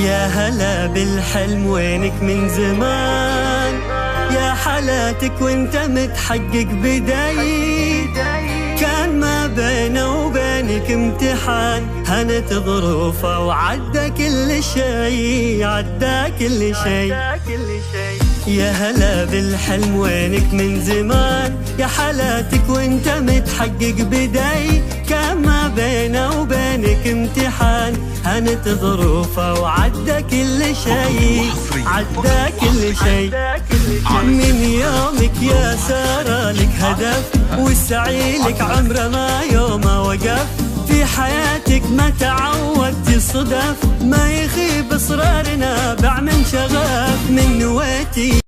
يا هلا بالحلم وينك من زمان، يا حالاتك وانت متحقق بداي. كان ما بينه وبينك امتحان، هنت ظروفه وعدى كل شي، عدى كل شي. يا هلا بالحلم وينك من زمان، يا حالاتك وانت متحقق بداي. كان ما بينه وبينك امتحان، هنت ظروفه وعدى كل شي، عدى كل شي. من يومك يا سارة لك هدف، والسعي لك عمره ما يومه وقف. في حياتك ما تعودتي صدف، ما يخيب اصرارنا باع من شغف. من نويتي